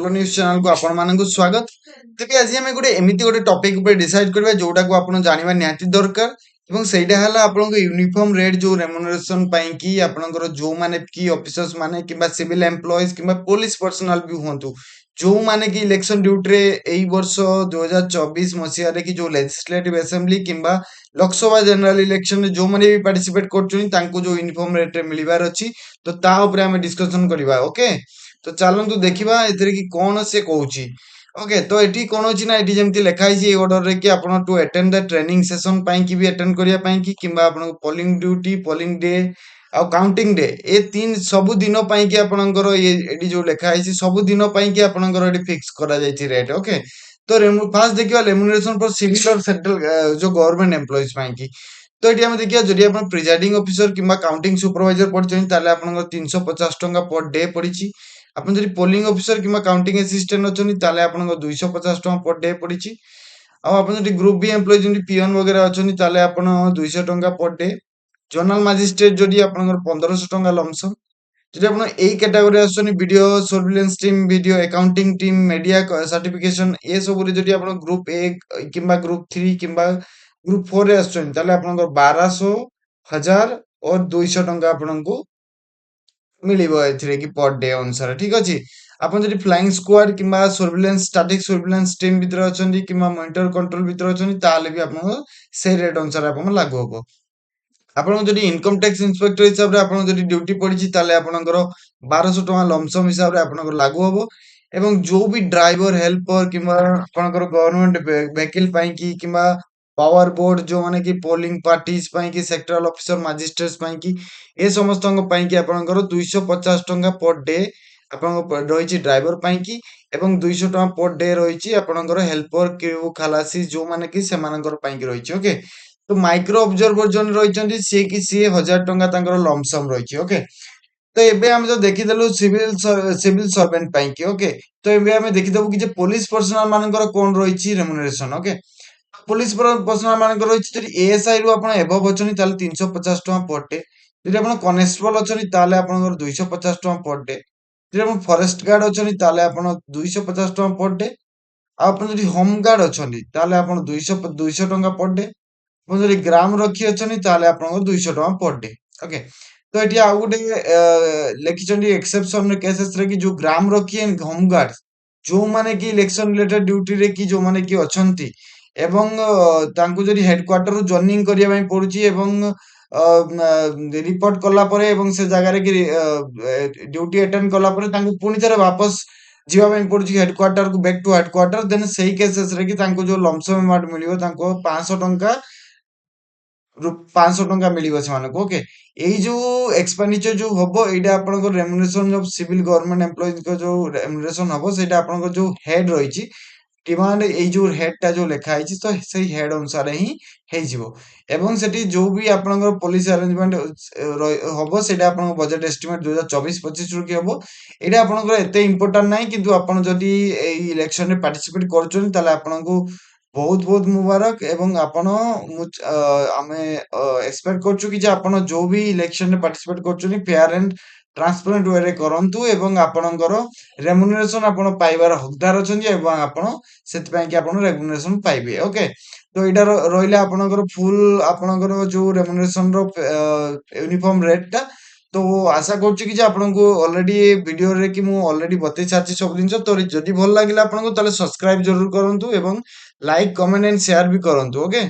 News channel को आपण मानक स्वागत। तेबे आज आम गोटे एमती गोटे टॉपिक ऊपर डिसाइड करबा जोटा को आपण जानिबा निहाती दरकार एवं सेटा हला आपनको यूनिफॉर्म रेट जो रेम्युनरेशन पई कि आपनकर जो माने की ऑफिसर्स माने किबा सिविल एम्प्लॉइज किबा पुलिस पर्सनल भी हुंतु जो माने कि इलेक्शन ड्यूटी रे एई वर्ष 2024 मसिया रे कि जो लेजिस्लेटिव असेंबली किबा लोकसभा जनरल इलेक्शन रे जो माने भी पार्टिसिपेट करछुनी तांको जो यूनिफॉर्म रेट रे मिलिबार अछि तो ता ऊपर हम डिस्कशन करबा। ओके, तो चलतु देखा एथिरे कि कौन से कहूची। ओके, तो एटी कौन अछि ना एटी जेमति लिखा है ऑर्डर रे कि आपण to attend the training session पई कि भी अटेंड करिया पई कि किबा आपण पोलिंग ड्यूटी पोलिंग डे आ काउंटिंग डे ए तीन सब दिन पई कि आपणकर ये एटी जो लिखा है सब दिन पई कि आपणकर एटी फिक्स करा जायछि रेट। ओके, तो फास्ट देखियो रेम्युनरेशन फॉर सिविल और सेंट्रल जो गवर्नमेंट एम्प्लॉइज पई कि तो एटी हम देखिया जदि आपण प्रिजाइडिंग ऑफिसर किबा काउंटिंग सुपरवाइजर पढिछन ताले आपणकर 350 टंका पर डे पडिछि। ଆପଣ ଯଦି ପୋଲିଂ ଅଫିସର କିମ୍ବା କାଉଣ୍ଟିଂ ଆସିଷ୍ଟାଣ୍ଟ ଅଛନ୍ତି ତାହେଲେ ଆପଣଙ୍କ 250 ଟଙ୍କା ପର ଡେ ପଡିଛି। ଆଉ ଆପଣ ଯଦି ଗ୍ରୁପ ବି ଏମ୍ପ୍ଲୟି ଯେମିତି ପିଅନ ବଗେରା ଅଛନ୍ତି ତାହେଲେ ଆପଣ 200 ଟଙ୍କା ପର ଡେ। ଜର୍ନାଲ ମାଜିଷ୍ଟ୍ରେଟ ଯଦି ଆପଣଙ୍କର 1500 ଟଙ୍କା ଲମସମ। ଯଦି ଆପଣ ଏଇ କ୍ୟାଟାଗୋରୀ ଆସୁଛନ୍ତି video surveillance team video accounting team media certification ଏ ସବୁରେ ଯଦି ଆପଣ ଗ୍ରୁପ ଏ କିମ୍ବା ଗ୍ରୁପ 3 କିମ୍ବା ଗ୍ରୁପ 4 ରେ ଆସୁଛନ୍ତି ତାହେଲେ ଆପଣଙ୍କର 1200 1000 ଓ 200 ଟଙ୍କା ଆପଣଙ୍କୁ मिलिबो एथिरे कि पर डे अनुसार। ठीक अछि, आपण जदि फ्लाइंग स्क्वाड किंबा सर्विलेंस स्टैटिक सर्विलेंस टीम भीतर अछंती किंबा मॉनिटर कंट्रोल भीतर अछंती ताले भी आपण से रेट अनुसार आपण लागू होबो। आपण जदि इनकम टैक्स इंस्पेक्टर हिसाब रे आपण जदि ड्यूटी पडिछि ताले आपणकर 1200 टका लमसम हिसाब रे आपणकर लागू होबो। एवं जो भी ड्राइवर हेल्पर किंबा आपणकर गवर्नमेंट व्हीकल पई कि किंबा पावर बोर्ड जो माने कि पोलिंग पार्टीज पई कि सेक्टरल ऑफिसर मजिस्ट्रेट्स पई कि ए समस्तଙ୍କ ପାଇଁ କି ଆପଣଙ୍କର 250 ଟଙ୍କା पर डे ଆପଣଙ୍କ ରହିଛି ଡ୍ରାଇଭର ପାଇଁ କି ଏବଂ 200 ଟଙ୍କା पर डे ରହିଛି ଆପଣଙ୍କର ହେଲ୍ପର କ୍ୟୁ ଖାଲାସି ଯୋଉମାନେ କି ସେମାନଙ୍କର ପାଇଁ କି ରହିଛି। ଓକେ, ତ ମାଇକ୍ରୋ ଅବଜର୍ଭର ଜଣେ ରହିଛନ୍ତି ସିଏ କି ସିଏ 1000 ଟଙ୍କା ତାଙ୍କର ଲମସମ ରହିଛି। ଓକେ, ତ ଏବେ ଆମେ ତ ଦେଖିଦେଲୁ ସିଭିଲ ସର୍ଭେଣ୍ଟ ପାଇଁ କି। ଓକେ, ତ ଏବେ ଆମେ ଦେଖିଦବୁ କି ଯେ ପୋଲିସ ପର୍ସନାଲ ମାନଙ୍କର କଣ ରହିଛି ରେମ୍ୟୁନରେସନ। ଓକେ, पुलिस पर्सनाल मान रही एएसआई रु आप एभव अच्छी 350 टका पर डे। जब आप कनेस्टेबल अच्छी आप 250 टका पर डे। जब आप फॉरेस्ट गार्ड अच्छी आप 250 टका पर डे। आप होम गार्ड अच्छा आप 200 टका पर डे। आप ग्राम रखी अच्छा आप 200 टका पर डे। ओके, तो ये आउ गोटे लिखिं एक्सेप्शन केसेस रे कि जो ग्राम रखी एंड होम गार्ड जो माने कि इलेक्शन रिलेटेड ड्यूटी रे कि जो माने कि अछंती ଏବଂ ତାଙ୍କୁ ଯଦି ହେଡକ୍ୱାର୍ଟର ରୁ ଜଏନିଂ କରିବା ପାଇଁ ପଡୁଛି ଏବଂ ରିପୋର୍ଟ କଲା ପରେ ଏବଂ ସେ ଜାଗାରେ କି ଡ୍ୟୁଟି ଆଟେଣ୍ଡ କଲା ପରେ ତାଙ୍କୁ ପୁଣି ଥରେ ବାପସ ଯିବା ପାଇଁ ପଡୁଛି ହେଡକ୍ୱାର୍ଟର କୁ ବ୍ୟାକ୍ ଟୁ ହେଡକ୍ୱାର୍ଟର ଦେନ୍ ସେଇ କେସେସ ରେ କି ତାଙ୍କୁ ଯୋଉ ଲମସମ ଆମାଉଣ୍ଟ ମିଳିବ ତାଙ୍କୁ 500 ଟଙ୍କା 500 ଟଙ୍କା ମିଳିବ ସେମାନଙ୍କୁ। ଓକେ, ଏଇ ଯୋଉ ଏକ୍ସପେଣ୍ଡିଚର ଯୋଉ ହବ ଏଇଟା ଆପଣଙ୍କ ରେମ୍ୟୁନରେସନ ଅଫ ସିଭିଲ ଗଭର୍ନମେଣ୍ଟ ଏମ୍ପ୍ଲୟିଜଙ୍କ ଯୋଉ ରେମ୍ୟୁନରେସନ ହବ ସେଇଟା ଆପଣଙ୍କ ଯୋଉ ହେଡ ରହିଛି डिमांड एई जो हेडटा जो लेखा है तो सही हेड अनुसार ही ହେଇଯିବ ଏବଂ ସେଠି ଯୋଉ ବି ଆପଣଙ୍କର ପୋଲିସ ଆରେଞ୍ଜମେଣ୍ଟ ହବ ସେଇଟା ଆପଣଙ୍କ ବଜେଟ ଏଷ୍ଟିମେଟ 2024-25 ରୁ କି ହବ। ଏଇଟା ଆପଣଙ୍କର ଏତେ ଇମ୍ପୋର୍ଟାଣ୍ଟ ନାହିଁ କିନ୍ତୁ ଆପଣ ଯଦି ଏଇ ଇଲେକ୍ସନରେ ପାର୍ଟିସିପେଟ କରୁଛନ୍ତି ତାହେଲେ ଆପଣଙ୍କୁ ବହୁତ ବହୁତ ମୁବାରକ ଏବଂ ଆପଣ ଆମେ ଏକ୍ସପେକ୍ଟ କରୁଛୁ କି ଯେ ଆପଣ ଯୋଉ ବି ଇଲେକ୍ସନରେ ପାର୍ଟିସିପେଟ କରୁଛନ୍ତି ଫେୟାର ଆଣ୍ଡ ट्रांसपेरेंट वे रे करंतु एवं आपणकर रेम्युनरेशन आपण पाइबार हकदार अछंती एवं आपण सेति पय कि आपण रेम्युनरेशन पाइबे। ओके, तो एटा रहिला आपणकर फुल आपणकर जो रेम्युनरेशन रो यूनिफॉर्म रेट टा। तो आशा करछु कि जे आपनको ऑलरेडी वीडियो रे कि मु ऑलरेडी बतै सारछि सब दिन। तो जदि भल लागिला आपनको ताले सब्सक्राइब जरूर करंतु एवं लाइक कमेंट एंड शेयर भी करंतु। ओके।